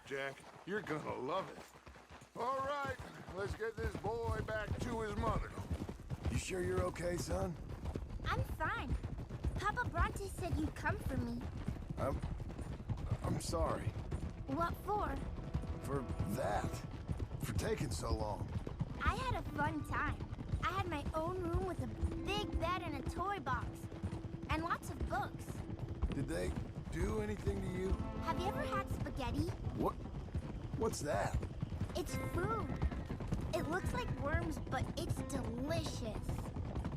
Jack. You're gonna love it. All right, let's get this boy back to his mother. You sure you're okay, son? I'm fine. Papa Bronte said you'd come for me. I'm sorry. What for? For that. For taking so long. I had a fun time. I had my own room with a big bed and a toy box. And lots of books. Did they do anything to you? Have you ever had spaghetti? What's that? It's food. It looks like worms, but it's delicious.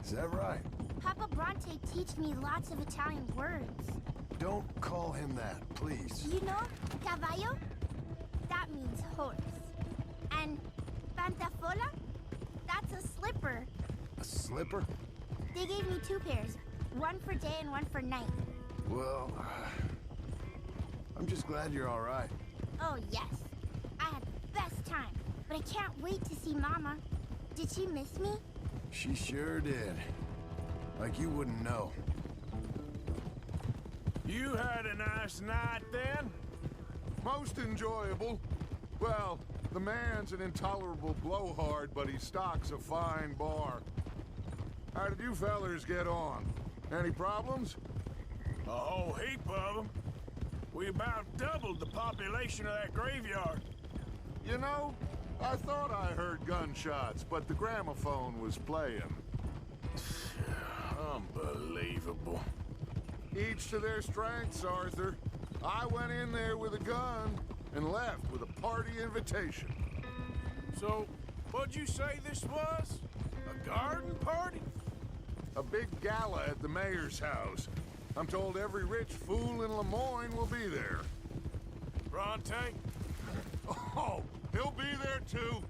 Is that right? Papa Bronte teach me lots of Italian words. Don't call him that, please. You know, caballo? That means horse. And pantafola? That's a slipper. A slipper? They gave me 2 pairs. One for day and one for night. Well, I'm just glad you're all right. Oh, yes. I had the best time. But I can't wait to see Mama. Did she miss me? She sure did. Like you wouldn't know. You had a nice night then? Most enjoyable. Well, the man's an intolerable blowhard, but he stocks a fine bar. How did you fellers get on? Any problems? A whole heap of them. We about doubled the population of that graveyard. You know, I thought I heard gunshots, but the gramophone was playing. Unbelievable. Each to their strengths, Arthur. I went in there with a gun and left with a party invitation. So, what'd you say this was? A garden party? A big gala at the mayor's house. I'm told every rich fool in Lemoyne will be there. Bronte? Oh, he'll be there too.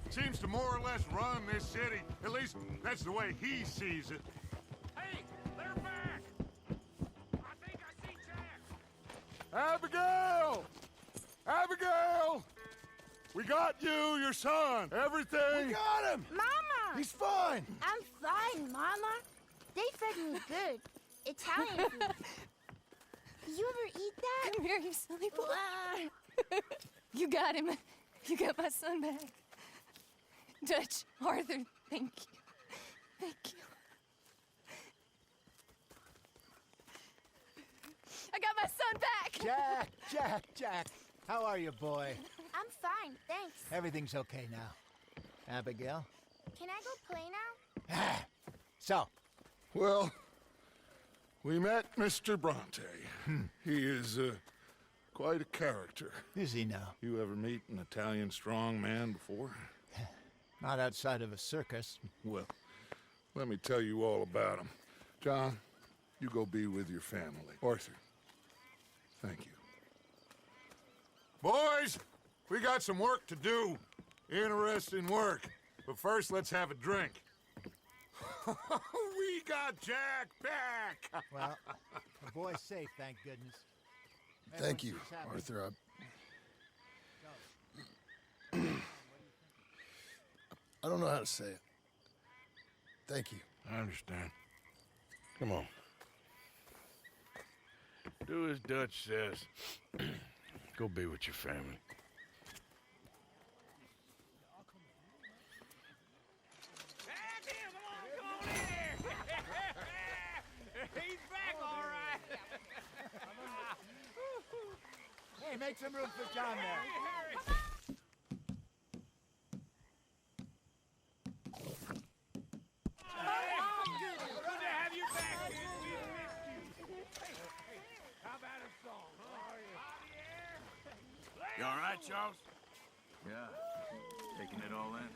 Seems to more or less run this city. At least, that's the way he sees it. Hey, they're back! I think I see Jack! Abigail! Abigail! We got you, your son, everything. We got him! Mama! He's fine! I'm fine, Mama. They fed me good. Italian food. Did you ever eat that? Come here, you silly boy. You got him. You got my son back. Dutch, Arthur, thank you. Thank you. I got my son back! Jack. How are you, boy? I'm fine, thanks. Everything's okay now. Abigail? Can I go play now? So, Well, we met Mr. Bronte. He is quite a character. is he now? You ever meet an Italian strong man before? Not outside of a circus. Well, let me tell you all about him. John, you go be with your family. Arthur, thank you. Boys, we got some work to do. Interesting work. But first, let's have a drink. We got Jack back! Well, the boy's safe, thank goodness. Thank you, Everyone's happy. Arthur. I don't know how to say it. Thank you. I understand. Come on. Do as Dutch says. Go be with your family. He's back, all right. Hey, make some room for John there. Good to have you back, kid. We missed you. How about a song? You all right, Charles? Yeah, taking it all in.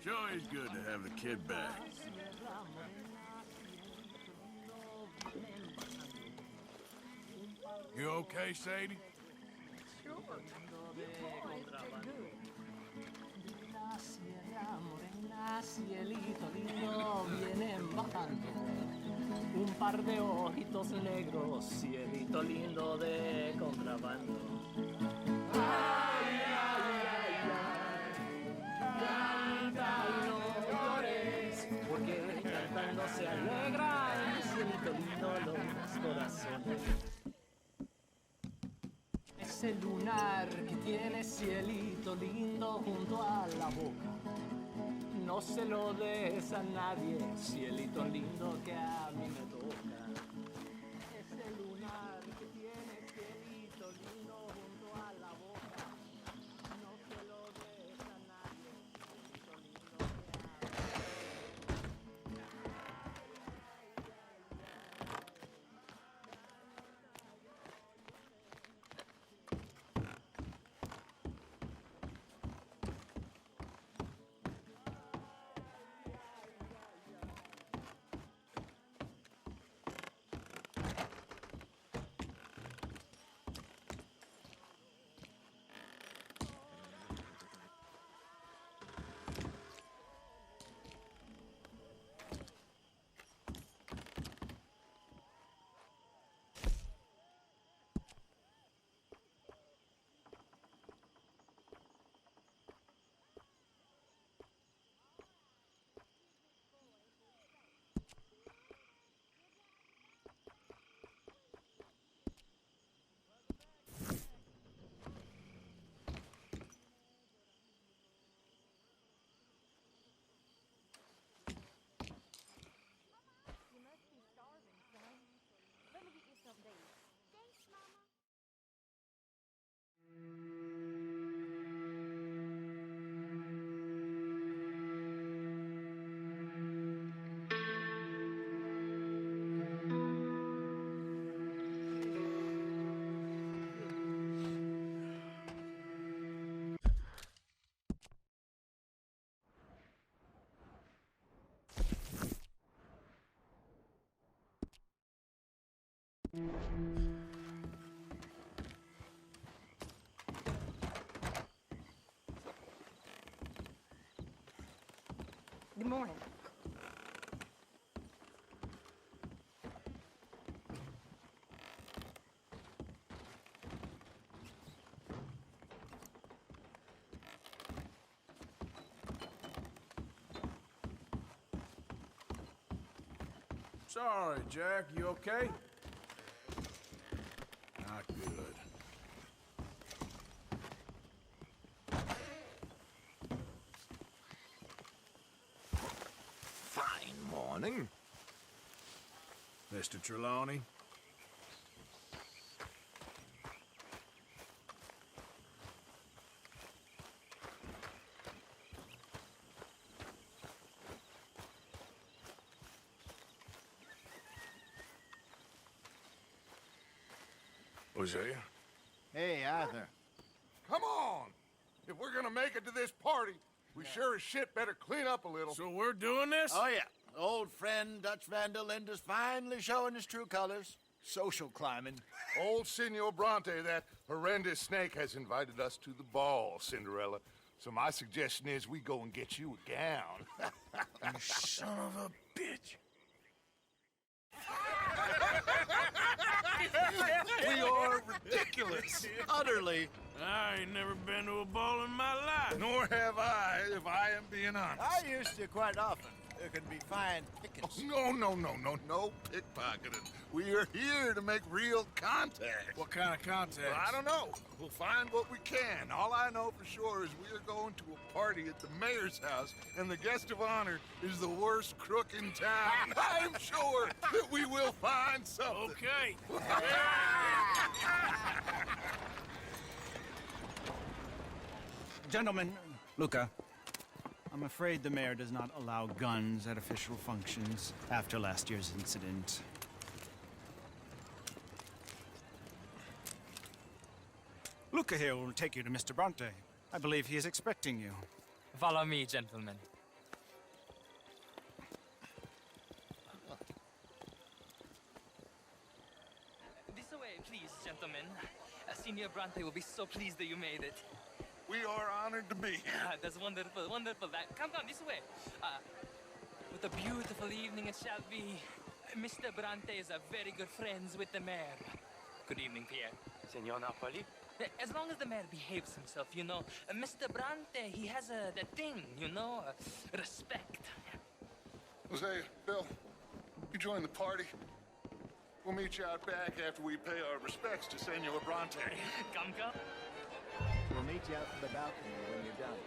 Sure is good to have the kid back. You okay, Sadie? Cielito lindo viene bajando, un par de ojitos negros, cielito lindo de contrabando. Ay, ay, ay, ay, canta y no llores, porque cantando se alegra el cielito lindo los corazones. Ese lunar que tiene cielito lindo junto a la boca. No se lo des a nadie, cielito lindo que a mí me toca. Ese lunar que tiene cielito lindo junto a la boca. No se lo des a nadie, cielito lindo que a mí me Good morning. Sorry, Jack. You okay? Not good. Fine morning. Mr. Trelawney? Hosea? Hey, Arthur. Come on! If we're gonna make it to this party, we sure as shit better clean up a little. So we're doing this? Oh, yeah. Old friend Dutch Van der Linde's finally showing his true colors. Social climbing. Old Senor Bronte, that horrendous snake, has invited us to the ball, Cinderella. So my suggestion is we go and get you a gown. You son of a bitch. We are ridiculous. Utterly. I ain't never been to a ball in my life. Nor have I, if I am being honest. I used to quite often. There can be fine pickings. No pickpocketing. We are here to make real contact. What kind of contact? Well, I don't know. We'll find what we can. All I know for sure is we are going to a party at the mayor's house, and the guest of honor is the worst crook in town. I'm sure that we will find something. Okay. Gentlemen, Luca, I'm afraid the mayor does not allow guns at official functions after last year's incident. Luca here will take you to Mr. Bronte. I believe he is expecting you. Follow me, gentlemen. This way, please, gentlemen. Senior Bronte will be so pleased that you made it. We are honored to be here. That's wonderful, wonderful. Come this way. What a beautiful evening it shall be. Mr. Bronte is a very good friends with the mayor. Good evening, Pierre. Senor Napoli? As long as the mayor behaves himself, you know. Mr. Bronte, he has that thing, you know, respect. Hosea, Bill, you join the party. We'll meet you out back after we pay our respects to Senor Bronte. Come, come. We'll meet you out on the balcony when you're done.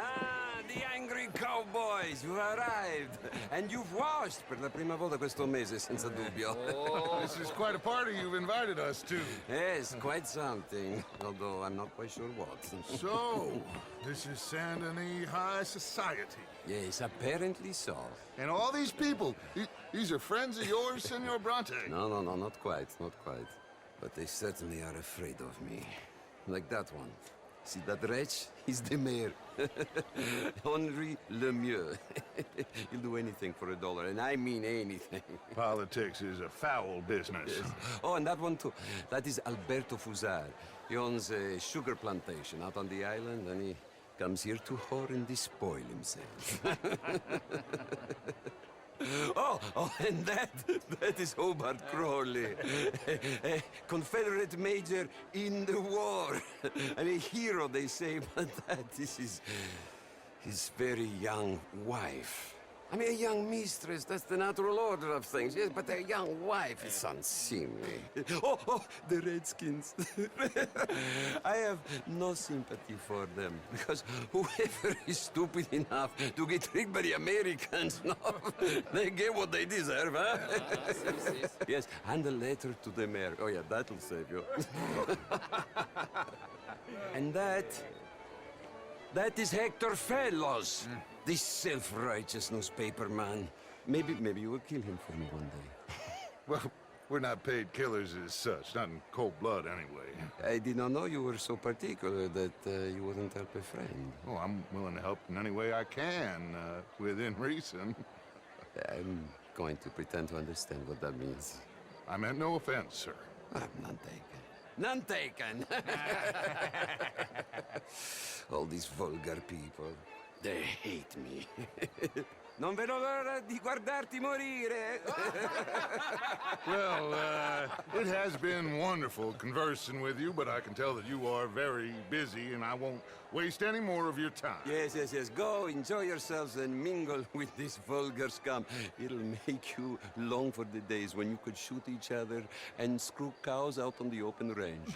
Ah, the angry cowboys, you've arrived. And you've washed per la prima volta questo mese, senza dubbio. This is quite a party you've invited us to. Yes, quite something. Although I'm not quite sure what. So, this is Saint Denis High Society. Yes, apparently so. And all these people, these are friends of yours, Senor Bronte? No, not quite, not quite. But they certainly are afraid of me. Like that one. See that wretch? He's the mayor. Henri Lemieux. He'll do anything for $1, and I mean anything. Politics is a foul business. Yes. Oh, and that one too. That is Alberto Fusar. He owns a sugar plantation out on the island, and he comes here to whore and despoil himself. Oh, and that is Hobart Crawley, a Confederate major in the war. I mean, a hero, they say, but that is his very young wife. I mean, a young mistress, that's the natural order of things, yes, but a young wife is unseemly. Oh, the Redskins. I have no sympathy for them, because whoever is stupid enough to get tricked by the Americans, no, they get what they deserve, huh? Yes, and a letter to the mayor. Oh, yeah, that'll save you. And that is Hector Fellows. This self-righteous newspaper man. Maybe you will kill him for me one day. Well, we're not paid killers as such, not in cold blood anyway. I did not know you were so particular that you wouldn't help a friend. Oh, I'm willing to help in any way I can, within reason. I'm going to pretend to understand what that means. I meant no offense, sir. I'm none taken. None taken! All these vulgar people. They hate me. Non vedo l'ora di guardarti morire. Well, it has been wonderful conversing with you, but I can tell that you are very busy, and I won't waste any more of your time. Yes. Go, enjoy yourselves, and mingle with this vulgar scum. It'll make you long for the days when you could shoot each other and screw cows out on the open range.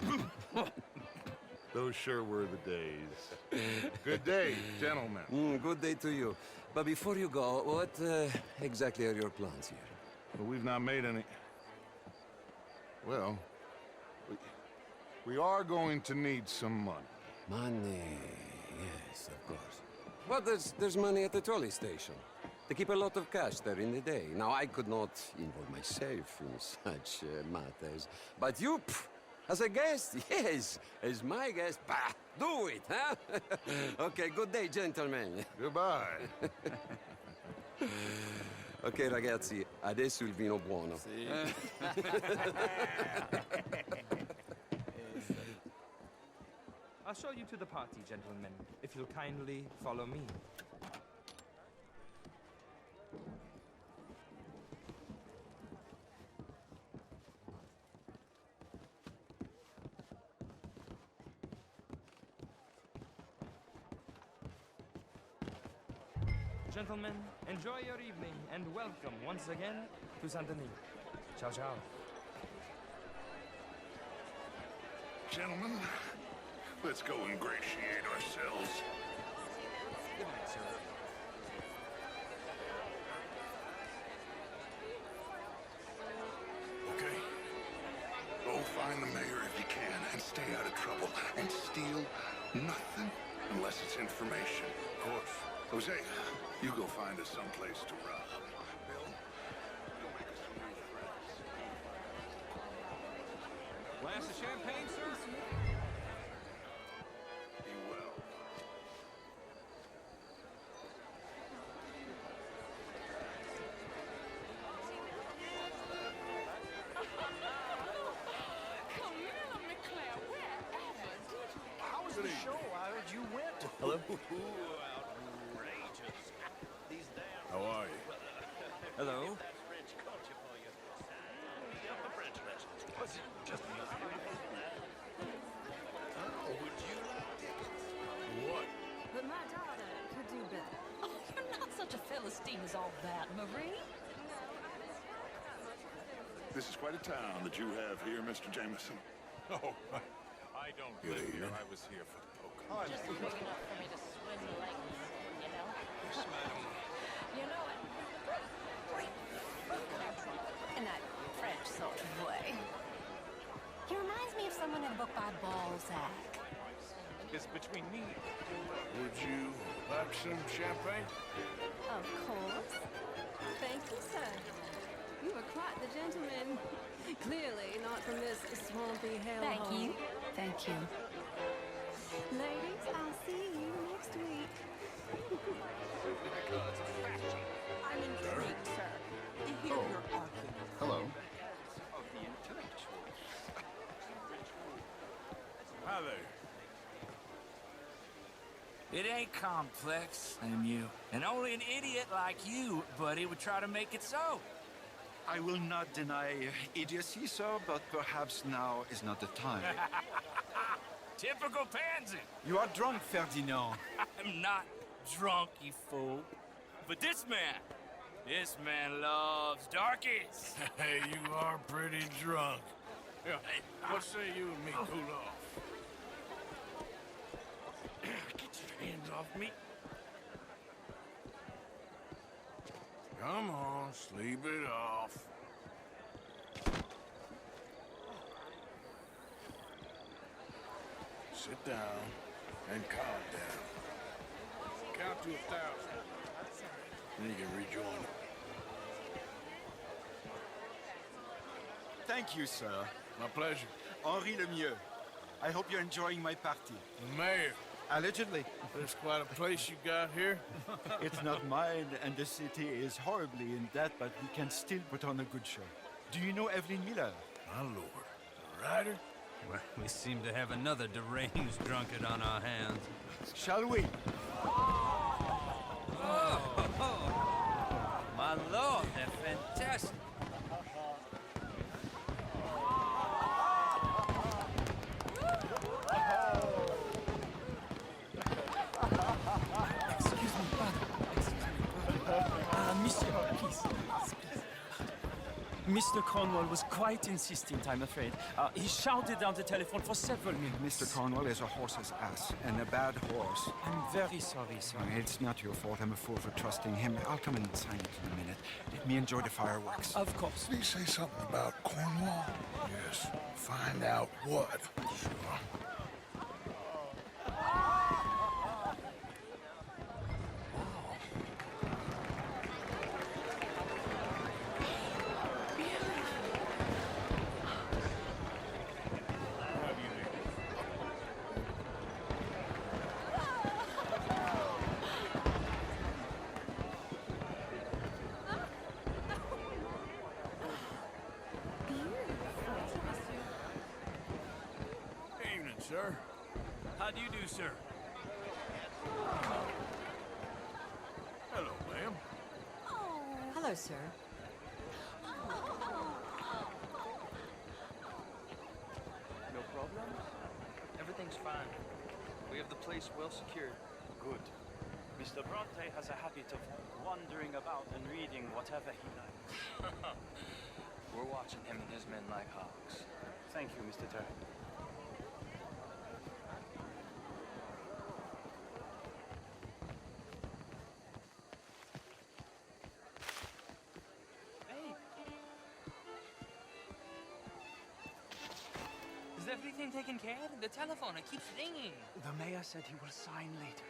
Those sure were the days. Good day, gentlemen. Good day to you. But before you go, what exactly are your plans here? Well, we've not made any... Well, we are going to need some money. Money, yes, of course. Well, there's money at the trolley station. They keep a lot of cash there in the day. Now, I could not involve myself in such matters. But you... As a guest? Yes. As my guest? Bah, do it, huh? Okay, good day, gentlemen. Goodbye. Ok, ragazzi, adesso il vino buono. Sì. I'll show you to the party, gentlemen, if you'll kindly follow me. Gentlemen, enjoy your evening and welcome once again to Saint Denis. Ciao, ciao. Gentlemen, let's go ingratiate ourselves. Good night, sir. Okay? Go find the mayor if you can and stay out of trouble. And steal nothing unless it's information. Of course. Jose, you go find us someplace to rob. Bill, go make us some new friends. Glass of champagne, sir? Be well. outrageous. These damn... How are you? Hello. That's French culture for you. Sign me up for French lessons. What's it? Just me. Oh, would you like tickets? What? But my daughter could do better. Oh, you're not such a Philistine as all that, Marie. This is quite a town that you have here, Mr. Jameson. Oh, I don't Good live here. evening. I was here for the poker. Just big enough for me to swim the legs, you know? You know it. In that French sort of way. He reminds me of someone in a book by Balzac. It's between me. Would you like some champagne? Of course. Thank you, sir. You are quite the gentleman. Clearly not from this swampy hellhole. Thank you. Thank you. Ladies, I'll see you next week. I'm intrigued, sir, to hear your argument. Hello. Of the intellectuals. Hi there. It ain't complex, MU. And only an idiot like you, buddy, would try to make it so. I will not deny idiocy, sir, but perhaps now is not the time. Typical pansy. You are drunk, Ferdinand. I'm not drunk, you fool. But this man loves darkies. Hey, you are pretty drunk. Yeah, what say you and me cool off? Get your hands off me. Come on, sleep it off. Sit down and calm down. Count to 1,000. Then you can rejoin. Thank you, sir. My pleasure. Henri Lemieux. I hope you're enjoying my party. The mayor. Allegedly. There's quite a place you got here. It's not mine, and the city is horribly in debt, but we can still put on a good show. Do you know Evelyn Miller? My lord. The writer? Well, we seem to have another deranged drunkard on our hands. Shall we? My lord, they're fantastic. Excuse me, brother. Monsieur, please. Mr. Cornwall was quite insistent, I'm afraid. He shouted down the telephone for several minutes. Mr. Cornwall is a horse's ass, and a bad horse. I'm very sorry, sir. It's not your fault. I'm a fool for trusting him. I'll come and sign it in a minute. Let me enjoy the fireworks. Of course. Did he say something about Cornwall? Yes. Find out what. Sure. Evening, sir. How do you do, sir? Hello, ma'am. Hello, sir. No problem? Everything's fine. We have the place well secured. Good. Mr. Bronte has a habit of wandering about and reading whatever he likes. We're watching him and his men like hawks. Thank you, Mr. Turner. Is everything taken care of? The telephone, it keeps ringing. The mayor said he will sign later.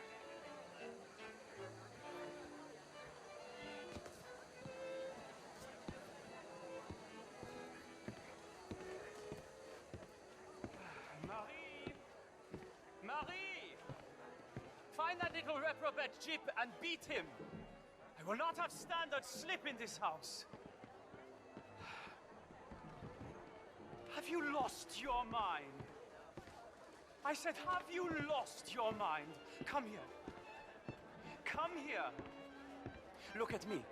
Marie! Marie! Find that little reprobate Jip and beat him. I will not have standard slip in this house. Have you lost your mind? I said, have you lost your mind? Come here. Come here. Look at me.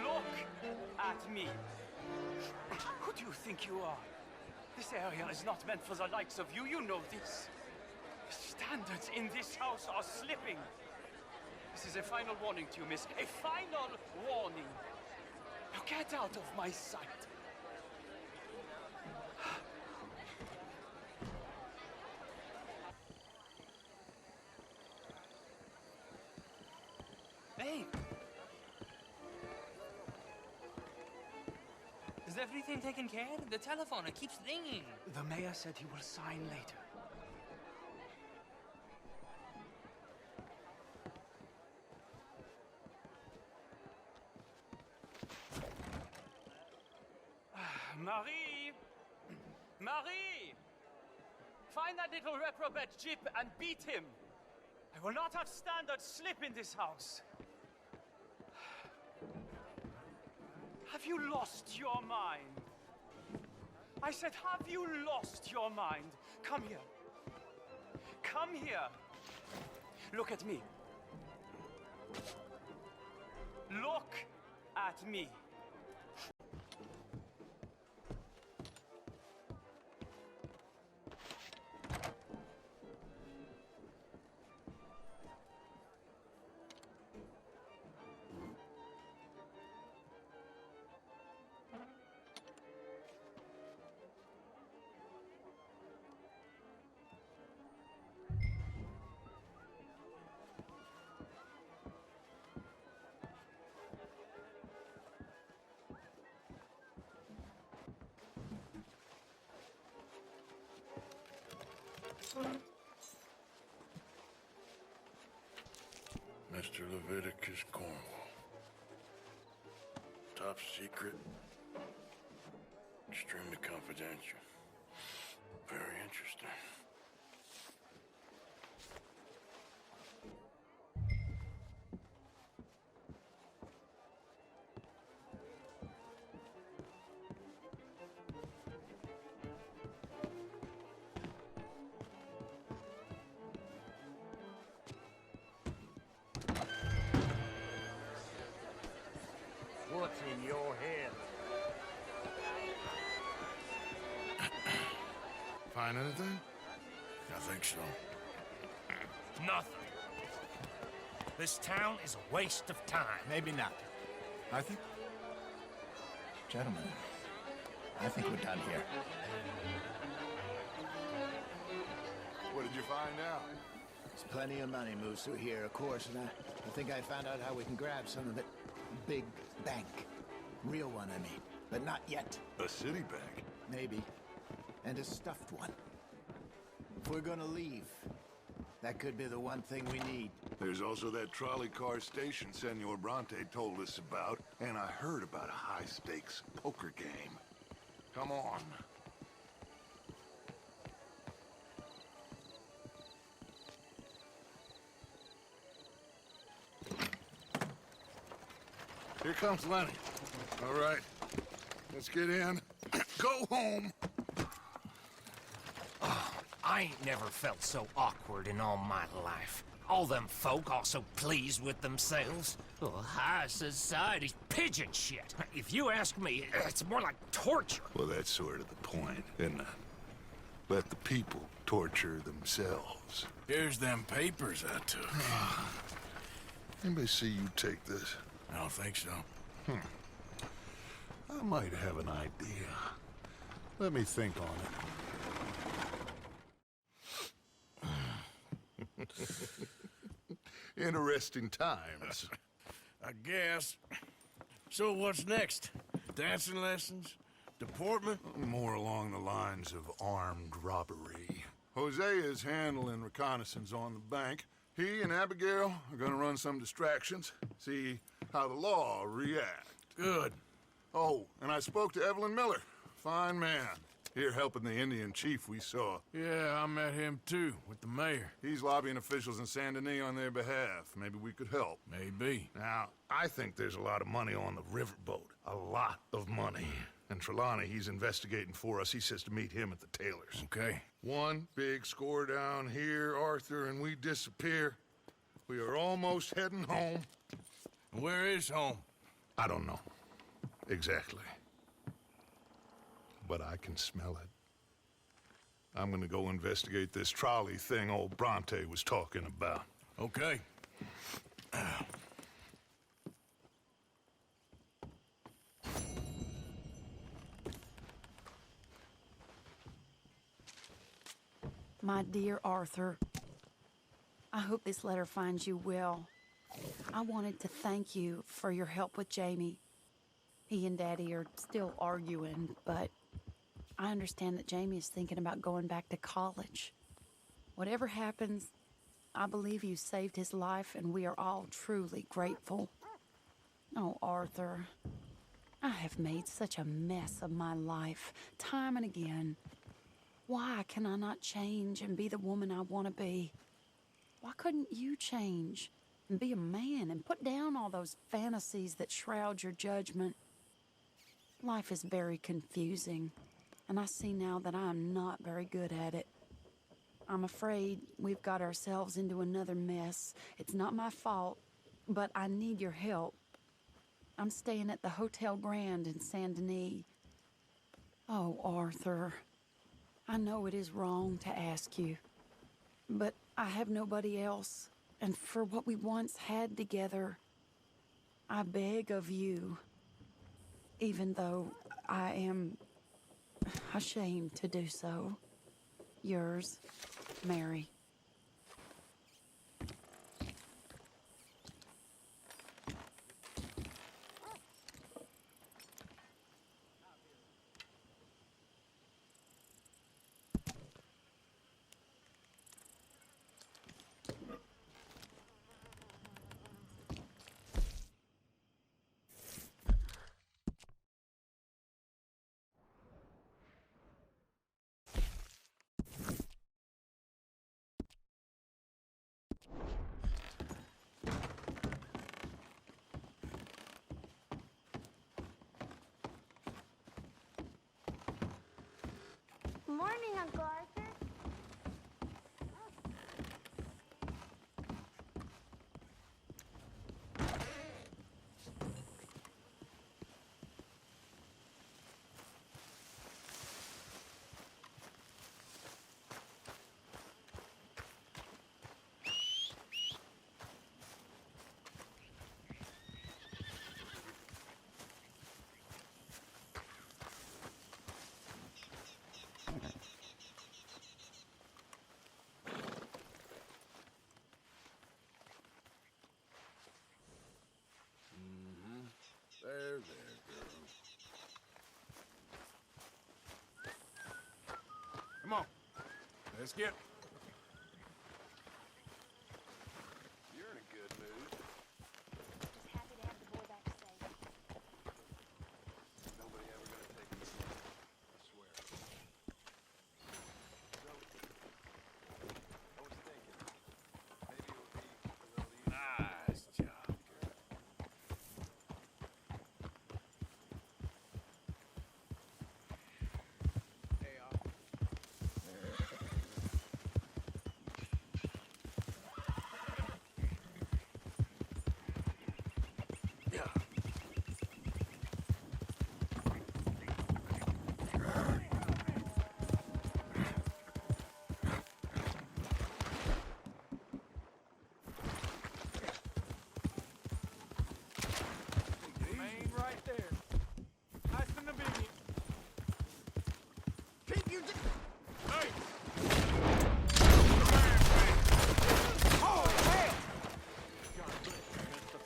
Look at me. Who do you think you are? This area is not meant for the likes of you. You know this. The standards in this house are slipping. This is a final warning to you, miss. A final warning. Now get out of my sight. Hey! Is everything taken care of? The telephone, it keeps ringing. The mayor said he will sign later. Marie! Marie! Find that little reprobate Jip and beat him. I will not have standards slip in this house. Have you lost your mind? I said, have you lost your mind? Come here. Come here. Look at me. Look at me. Mr. Leviticus Cornwall. Top secret. Extremely confidential. Very interesting. What's in your head? Find anything? I think so. Nothing. This town is a waste of time. Maybe not. I think... Gentlemen, I think we're done here. What did you find out? There's plenty of money moves through here, of course, and I think I found out how we can grab some of it. Big bank. Real one, I mean. But not yet. A city bank? Maybe. And a stuffed one. If we're gonna leave, that could be the one thing we need. There's also that trolley car station Senor Bronte told us about, and I heard about a high-stakes poker game. Come on. Here comes Lenny. All right, let's get in. Go home. I ain't never felt so awkward in all my life. All them folk all so pleased with themselves. Oh, high society's pigeon shit. If you ask me, it's more like torture. Well, that's sort of the point, isn't it? Let the people torture themselves. Here's them papers I took. Anybody see you take this? I don't think so. I might have an idea. Let me think on it. Interesting times. I guess. So what's next? Dancing lessons? Deportment? More along the lines of armed robbery. Hosea is handling reconnaissance on the bank. He and Abigail are gonna run some distractions, see how the law reacts. Good. Oh, and I spoke to Evelyn Miller. Fine man. Here helping the Indian chief we saw. Yeah, I met him too, with the mayor. He's lobbying officials in Saint Denis on their behalf. Maybe we could help. Maybe. Now, I think there's a lot of money on the riverboat. A lot of money. And Trelawney, he's investigating for us. He says to meet him at the tailor's. Okay. One big score down here, Arthur, and we disappear. We are almost heading home. Where is home? I don't know. Exactly. But I can smell it. I'm gonna go investigate this trolley thing old Bronte was talking about. Okay. My dear Arthur, I hope this letter finds you well. I wanted to thank you for your help with Jamie. He and Daddy are still arguing, but I understand that Jamie is thinking about going back to college. Whatever happens, I believe you saved his life, and we are all truly grateful. Oh, Arthur, I have made such a mess of my life, time and again. Why can I not change and be the woman I want to be? Why couldn't you change and be a man and put down all those fantasies that shroud your judgment? Life is very confusing, and I see now that I am not very good at it. I'm afraid we've got ourselves into another mess. It's not my fault, but I need your help. I'm staying at the Hotel Grand in Saint Denis. Oh, Arthur, I know it is wrong to ask you, but I have nobody else, and for what we once had together, I beg of you, even though I am ashamed to do so. Yours, Mary. Morning, Uncle Arthur. There, girl. Come on. Let's get... You're in a good mood. Just happy to have the boy back safe. Nobody ever gonna take me slow. I swear. So, I was thinking, maybe it would be a little easier. Nice job, girl. Hey, right there. Nice and the biggie. Keep you... Hey! Oh, hell! God bless you, mister.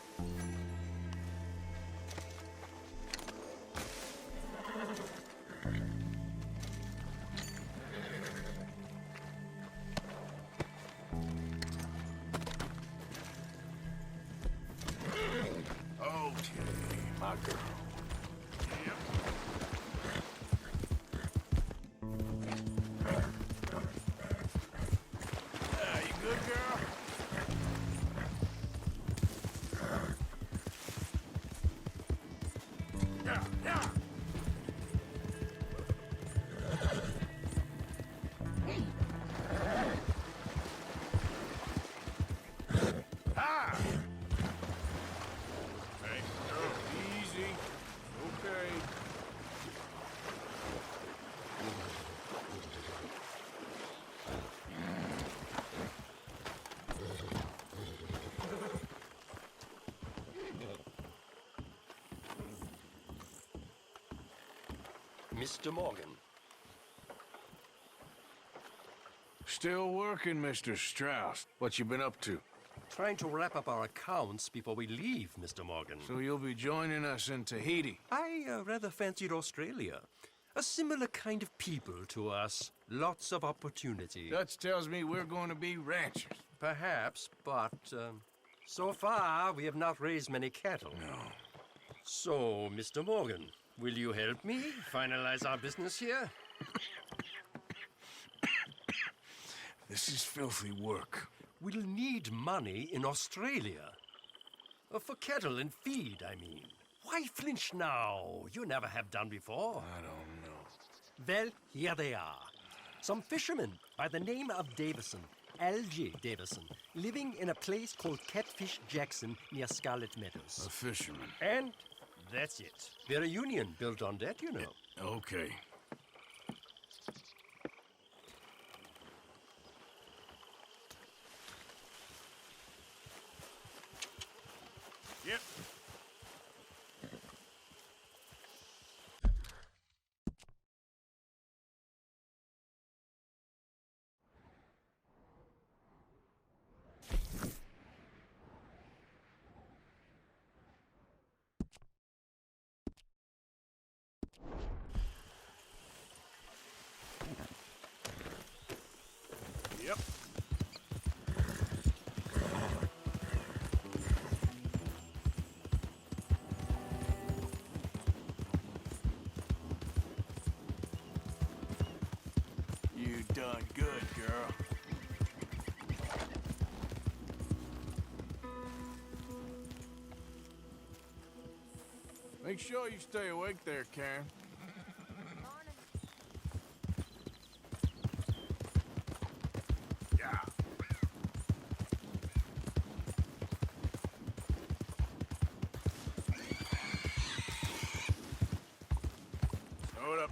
Okay, my girl. You good, girl? Yeah. Mr. Morgan. Still working, Mr. Strauss. What you been up to? Trying to wrap up our accounts before we leave, Mr. Morgan. So you'll be joining us in Tahiti? I rather fancied Australia. A similar kind of people to us. Lots of opportunity. Dutch tells me we're going to be ranchers. Perhaps, but so far we have not raised many cattle. No. So, Mr. Morgan, will you help me finalize our business here? This is filthy work. We'll need money in Australia. For cattle and feed, I mean. Why flinch now? You never have done before. I don't know. Well, here they are. Some fishermen by the name of Davison, L.J. Davison, living in a place called Catfish Jackson near Scarlet Meadows. A fisherman. And that's it. We're a union built on that, you know. Okay. Yep. Yep. You done good, girl. Make sure you stay awake there, Karen. Yeah. Hold up.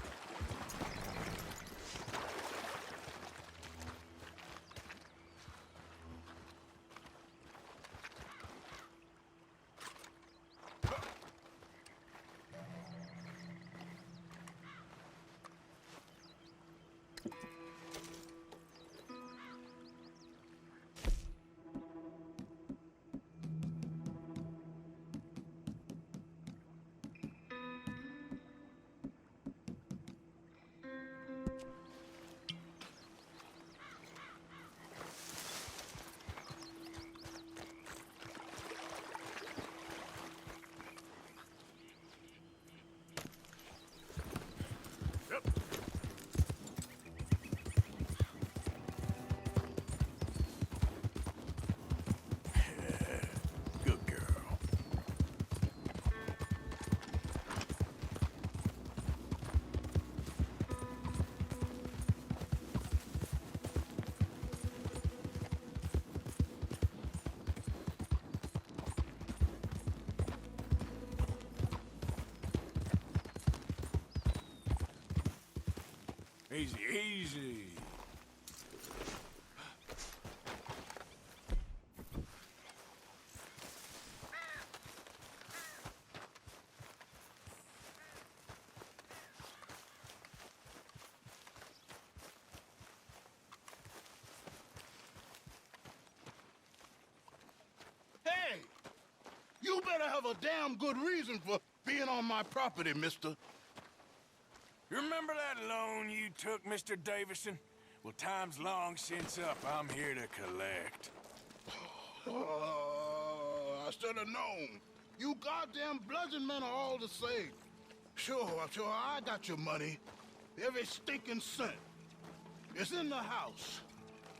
Good girl. Easy, easy. Hey! You better have a damn good reason for being on my property, mister. You remember that loan you took, Mr. Davison? Well, time's long since up. I'm here to collect. I should have known. You goddamn bludgeon men are all the same. Sure, I got your money. Every stinking cent. It's in the house.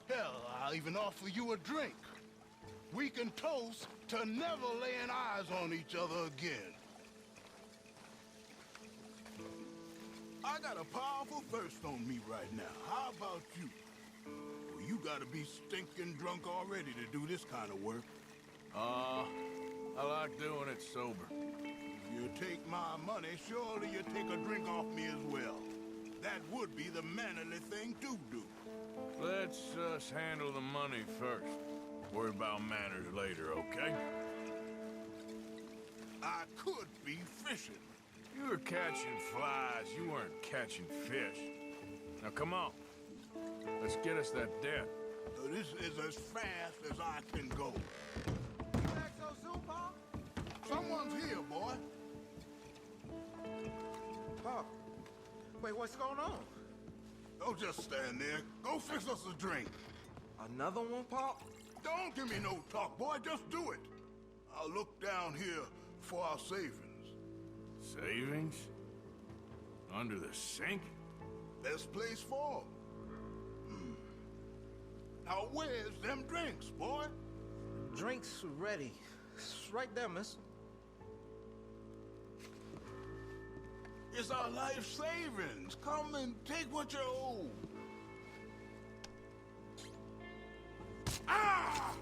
Hell, I'll even offer you a drink. We can toast to never laying eyes on each other again. I got a powerful thirst on me right now. How about you? Well, you gotta be stinking drunk already to do this kind of work. I like doing it sober. If you take my money, surely you take a drink off me as well. That would be the mannerly thing to do. Let's handle the money first. Worry about manners later, okay? I could be fishing. You were catching flies, you weren't catching fish. Now come on. Let's get us that debt. This is as fast as I can go. Back so soon, Pa? Someone's here, boy. Pa, wait, what's going on? Don't just stand there. Go fix us a drink. Another one, Pa? Don't give me no talk, boy. Just do it. I'll look down here for our savings. Savings? Under the sink? Best place for 'em. Now, where's them drinks, boy? Drinks ready. It's right there, miss. It's our life savings. Come and take what you owe. Ah!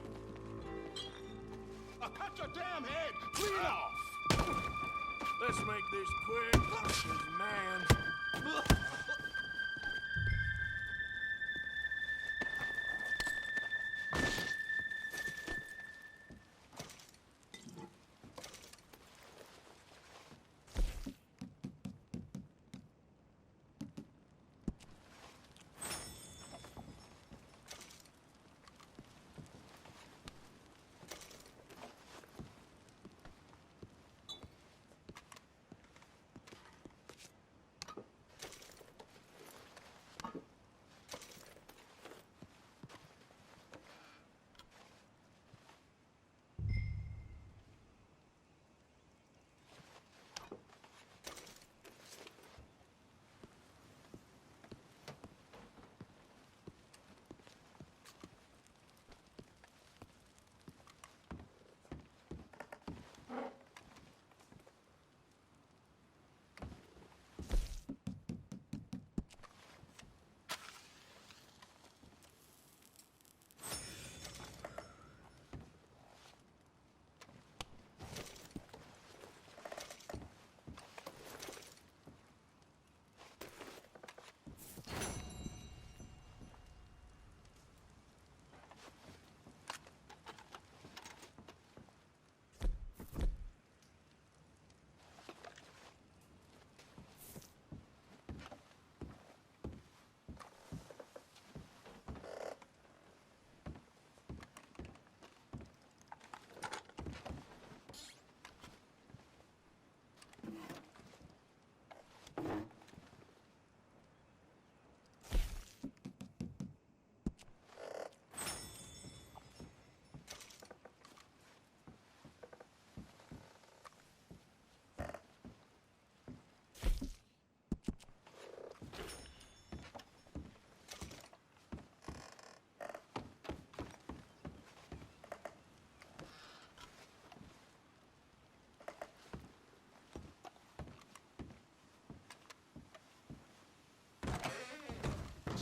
I'll cut your damn head clean off. Let's make this quick. This man.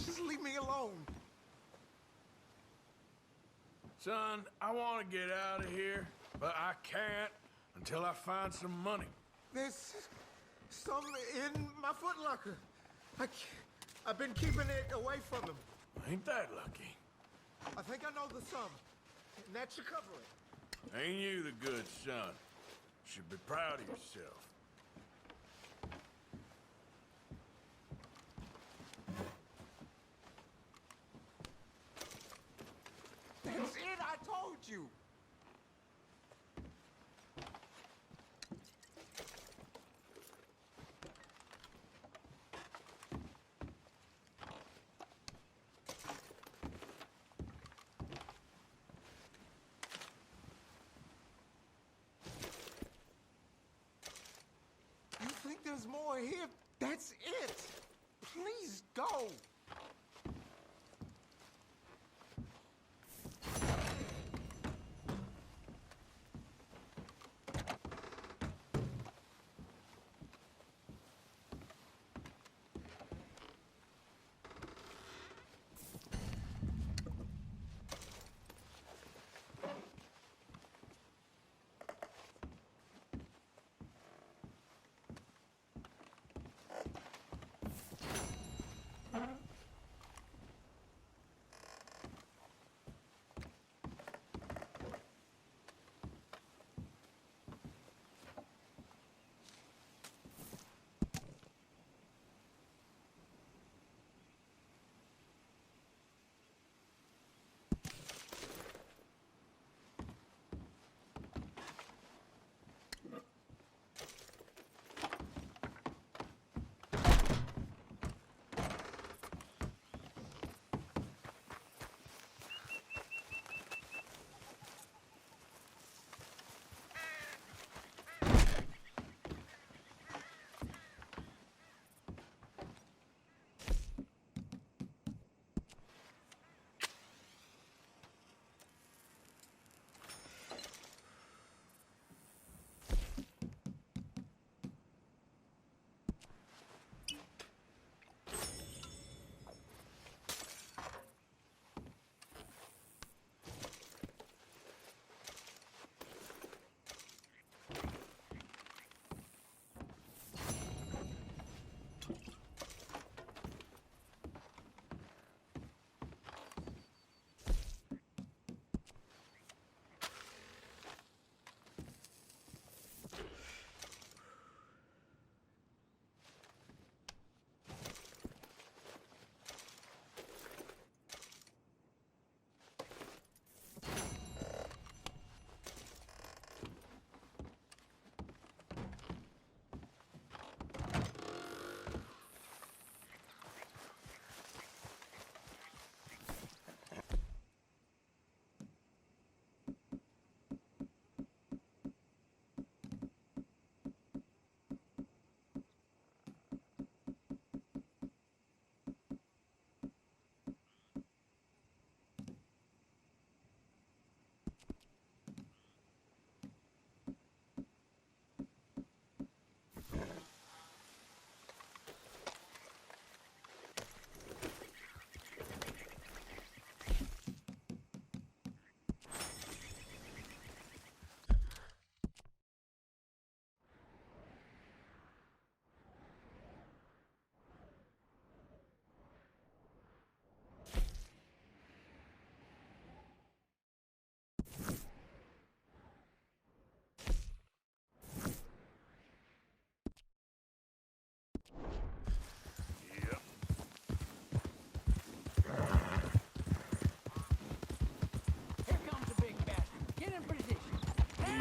Just leave me alone. Son, I want to get out of here, but I can't until I find some money. There's some in my footlocker. I've been keeping it away from him. Ain't that lucky? I think I know the sum, and that should cover it. Ain't you the good son? Should be proud of yourself. That's it, I told you. You think there's more here? That's it. Please go.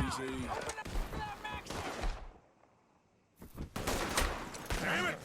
Easy. Damn it!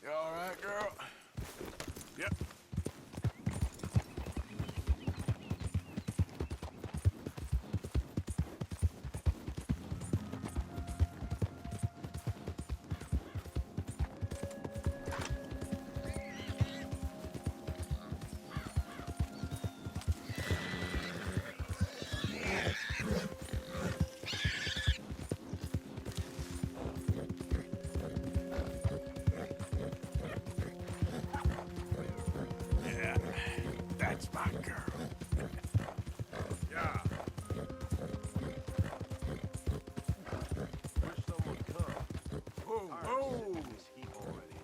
You all right, girl? Yep. Yeah, that's my girl. Yeah. Wish someone would come. Whoa, whoa! This heap already.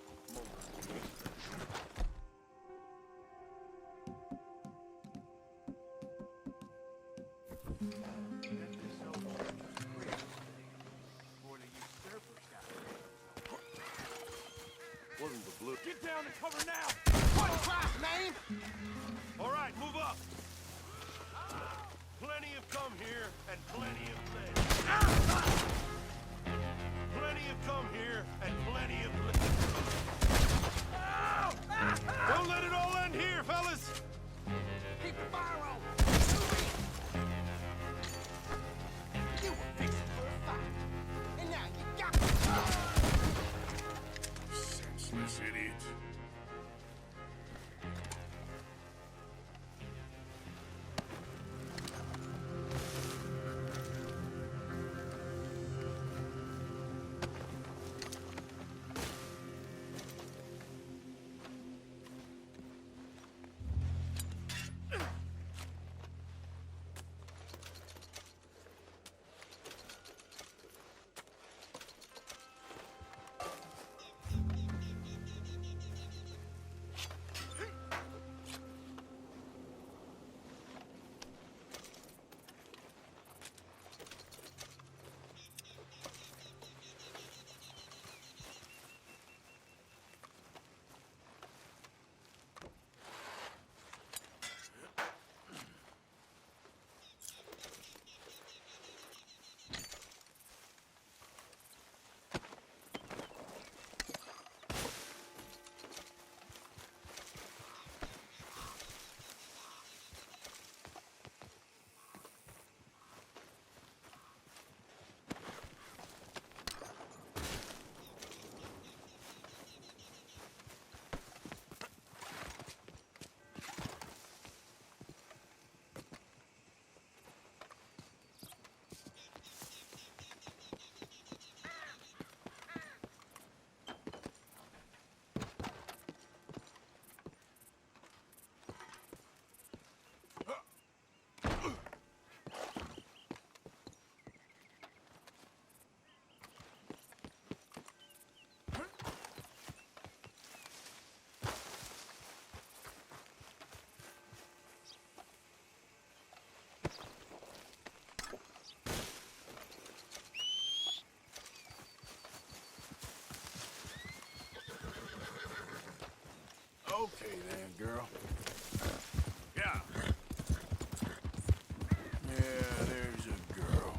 Wasn't the blue. Get down and cover now! What crap, man? All right, move up. Plenty have come here, and plenty have left. Plenty have come here, and plenty have left. Don't let it all end here, fellas! Keep the fire on! You were fixing for a fight, and now you got senseless idiot. Hey there, girl. Yeah. Yeah, there's a girl.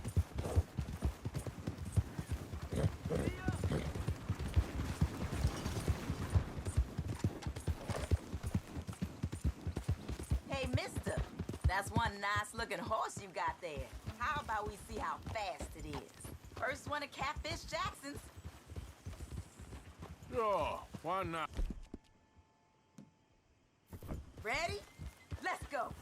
Hey, mister. That's one nice-looking horse you got there. How about we see how fast it is? First one to Catfish Jackson's. Sure, why not? Ready? Let's go.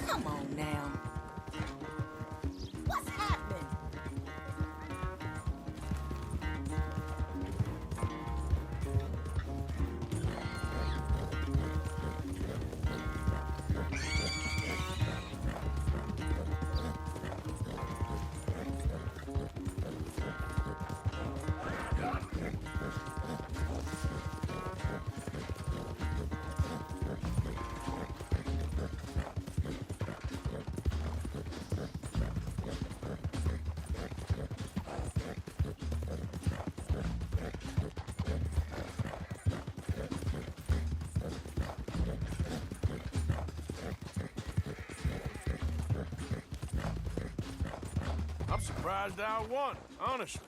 Come on now. What's happening? I'm surprised I won, honestly.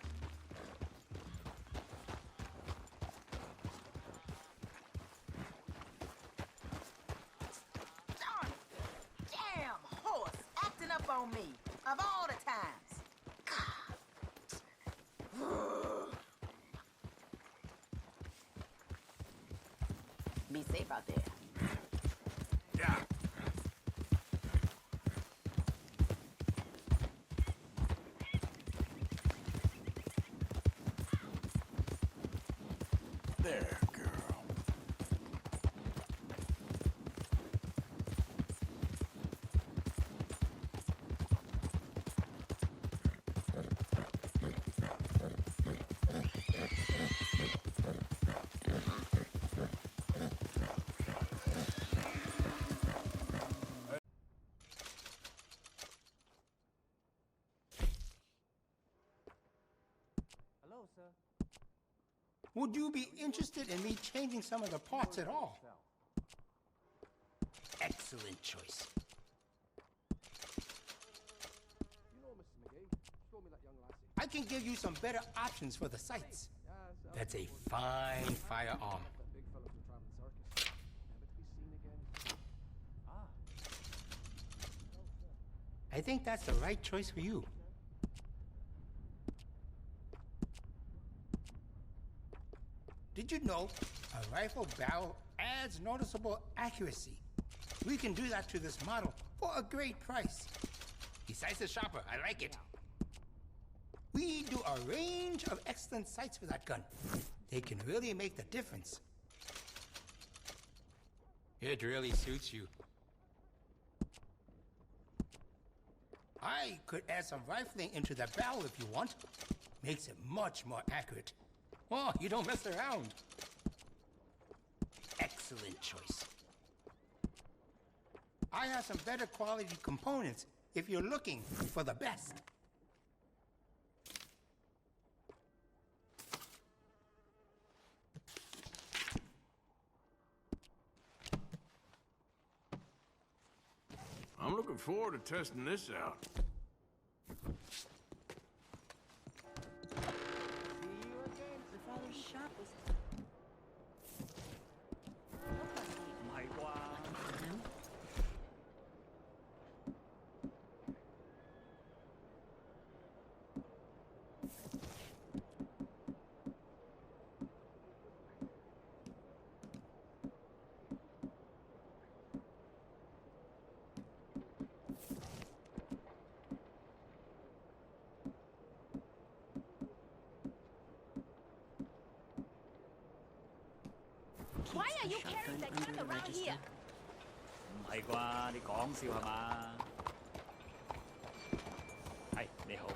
Darn it. Damn horse acting up on me. Of all the times. Be safe out there. Yeah. There, girl. Hello, sir. Would you be interested in me changing some of the parts at all? Excellent choice. I can give you some better options for the sights. That's a fine firearm. I think that's the right choice for you. Did you know a rifle barrel adds noticeable accuracy? We can do that to this model for a great price. Besides the sharper, I like it. We do a range of excellent sights for that gun. They can really make the difference. It really suits you. I could add some rifling into the barrel if you want. Makes it much more accurate. Oh, you don't mess around. Excellent choice. I have some better quality components if you're looking for the best. I'm looking forward to testing this out. Why are you carrying that gun around here? 唔係啩？你講笑係嘛？係你好。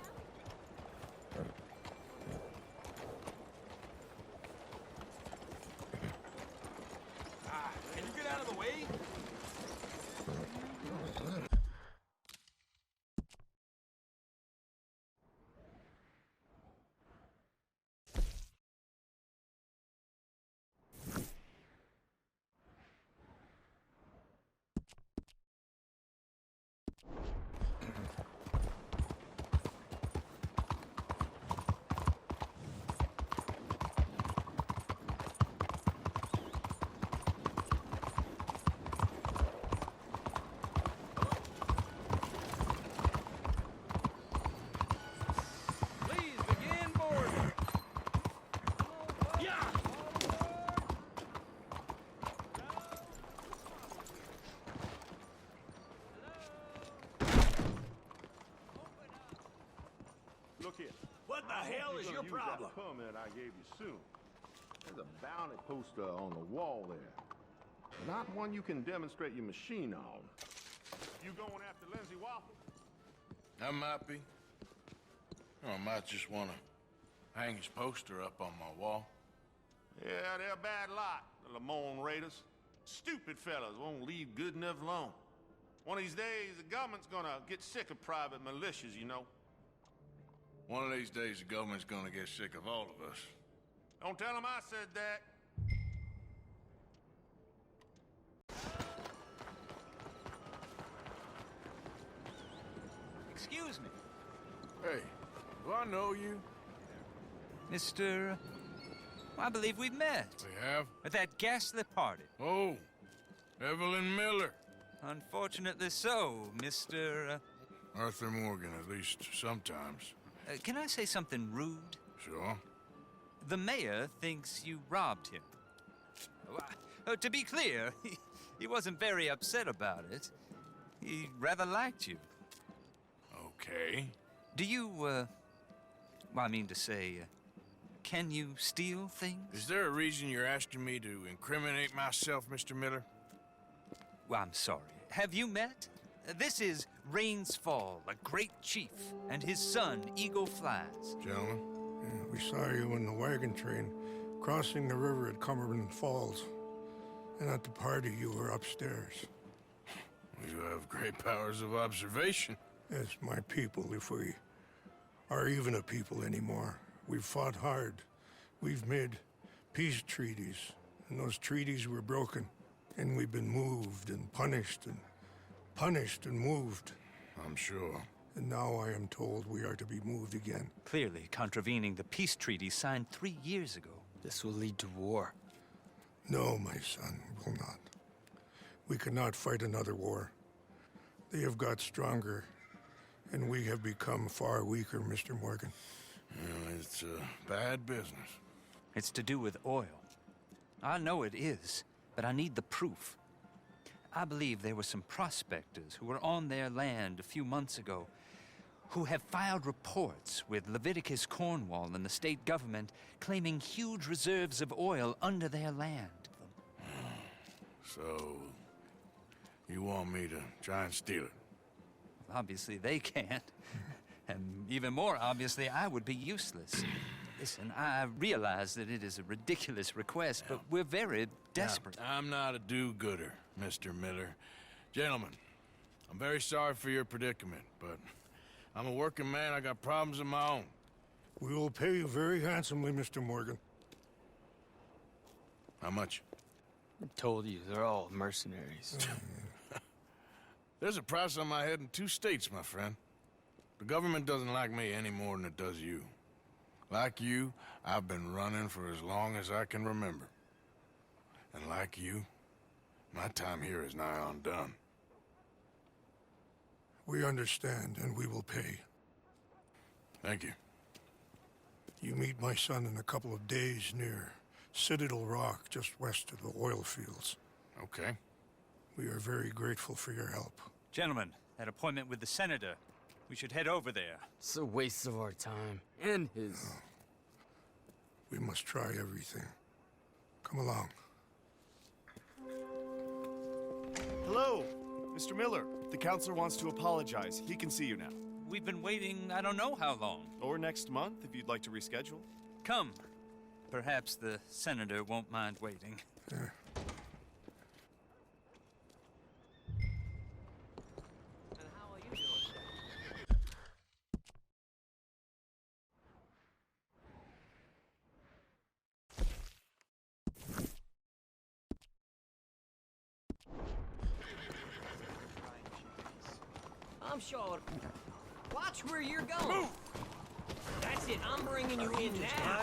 What the hell is your problem? That permit I gave you soon. There's a bounty poster on the wall there. Not one you can demonstrate your machine on. You going after Lindsay Waffle? I might be. Or I might just want to hang his poster up on my wall. Yeah, they're a bad lot, the Lamone Raiders. Stupid fellas won't leave good enough alone. One of these days, the government's gonna get sick of private militias, you know. One of these days, the government's gonna get sick of all of us. Don't tell them I said that. Excuse me. Hey, do I know you? Mr. I believe we've met. We have? At that ghastly party. Oh, Evelyn Miller. Unfortunately so, Mr. Arthur Morgan, at least sometimes. Can I say something rude? Sure. The mayor thinks you robbed him. To be clear, he wasn't very upset about it. He rather liked you. Okay. Do you, well, I mean to say, can you steal things? Is there a reason you're asking me to incriminate myself, Mr. Miller? Well, I'm sorry. Have you met? This is Rains Fall, a great chief, and his son, Eagle Flies. Gentlemen? Yeah, we saw you in the wagon train crossing the river at Cumberland Falls. And at the party, you were upstairs. You have great powers of observation. Yes, my people, if we are even a people anymore. We've fought hard. We've made peace treaties, and those treaties were broken. And we've been moved and punished and moved. I'm sure. And now I am told we are to be moved again. Clearly contravening the peace treaty signed 3 years ago. This will lead to war. No, my son, will not. We cannot fight another war. They have got stronger, and we have become far weaker, Mr. Morgan. Well, it's bad business. It's to do with oil. I know it is, but I need the proof. I believe there were some prospectors who were on their land a few months ago who have filed reports with Leviticus Cornwall and the state government claiming huge reserves of oil under their land. So, you want me to try and steal it? Obviously they can't. And even more obviously, I would be useless. Listen, I realize that it is a ridiculous request, but we're very desperate. Now, I'm not a do-gooder, Mr. Miller. Gentlemen, I'm very sorry for your predicament, but I'm a working man. I got problems of my own. We will pay you very handsomely, Mr. Morgan. How much? I told you, they're all mercenaries. There's a price on my head in 2 states, my friend. The government doesn't like me any more than it does you. Like you, I've been running for as long as I can remember. And like you, my time here is nigh on done. We understand, and we will pay. Thank you. You meet my son in a couple of days near Citadel Rock, just west of the oil fields. Okay. We are very grateful for your help. Gentlemen, that appointment with the senator. We should head over there. It's a waste of our time. And his. Oh. We must try everything. Come along. Hello, Mr. Miller. The counselor wants to apologize. He can see you now. We've been waiting I don't know how long. Or next month, if you'd like to reschedule. Come. Perhaps the senator won't mind waiting. Yeah. I'm sure. Watch where you're going. Move. That's it. I'm bringing you in now.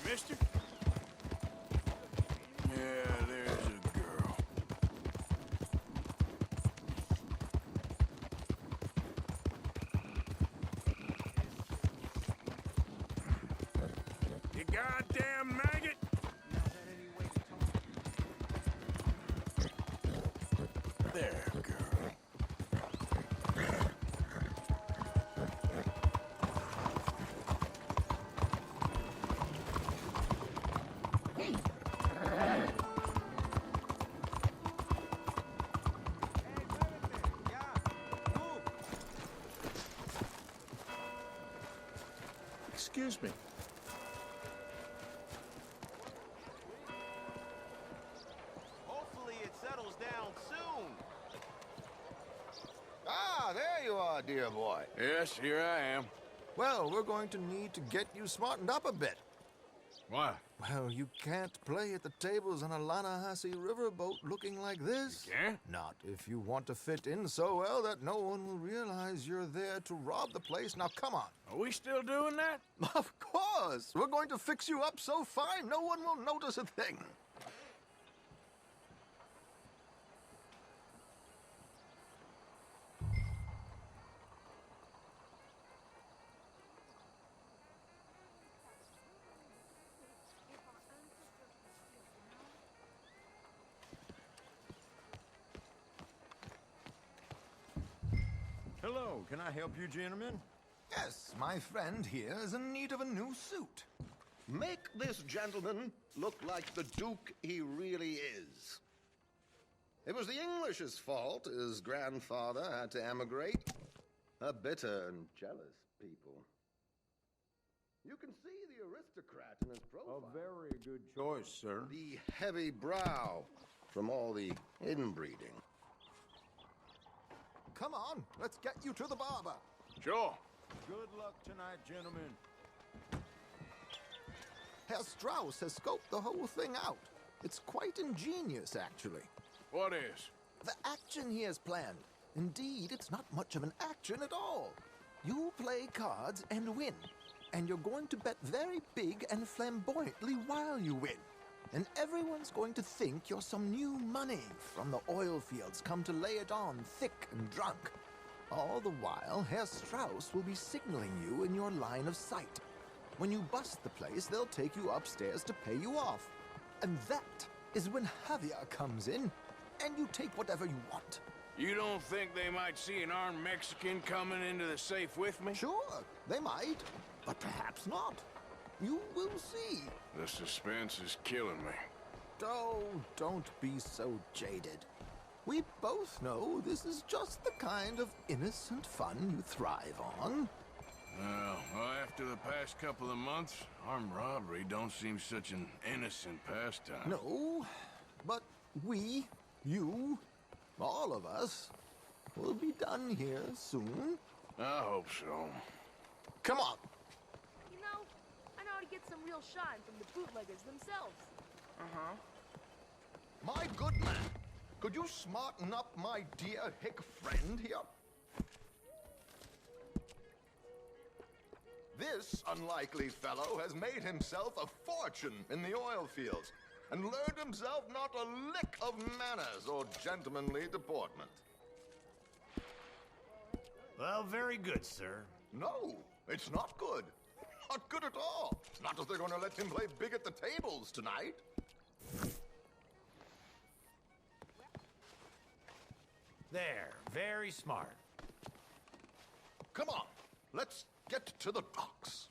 mister? Yeah, there's a girl. You goddamn maggot! There, girl. Excuse me. Hopefully it settles down soon. Ah, there you are, dear boy. Yes, here I am. Well, we're going to need to get you smartened up a bit. Why? Well, you can't play at the tables on a Lannahechee riverboat looking like this. You can't? Not if you want to fit in so well that no one will realize you're there to rob the place. Now, come on. Are we still doing that? Of course. We're going to fix you up so fine no one will notice a thing. Hello, can I help you, gentlemen? Yes, my friend here is in need of a new suit. Make this gentleman look like the Duke he really is. It was the English's fault his grandfather had to emigrate. A bitter and jealous people. You can see the aristocrat in his profile. A very good choice, sir. The heavy brow from all the inbreeding. Come on, let's get you to the barber. Sure. Good luck tonight, gentlemen. Herr Strauss has scoped the whole thing out. It's quite ingenious, actually. What is? The action he has planned. Indeed, it's not much of an action at all. You play cards and win. And you're going to bet very big and flamboyantly while you win. And everyone's going to think you're some new money from the oil fields come to lay it on thick and drunk. All the while, Herr Strauss will be signaling you in your line of sight. When you bust the place, they'll take you upstairs to pay you off. And that is when Javier comes in, and you take whatever you want. You don't think they might see an armed Mexican coming into the safe with me? Sure, they might, but perhaps not. You will see. The suspense is killing me. Oh, don't be so jaded. We both know this is just the kind of innocent fun you thrive on. Well, after the past couple of months, armed robbery don't seem such an innocent pastime. No, but we, you, all of us, will be done here soon. I hope so. Come on. You know, I know how to get some real shine from the bootleggers themselves. Uh-huh. My good man, could you smarten up my dear hick friend here? This unlikely fellow has made himself a fortune in the oil fields and learned himself not a lick of manners or gentlemanly deportment. Well, very good, sir. No, it's not good. Not good at all. Not if they're going to let him play big at the tables tonight. There, very smart. Come on, let's get to the docks.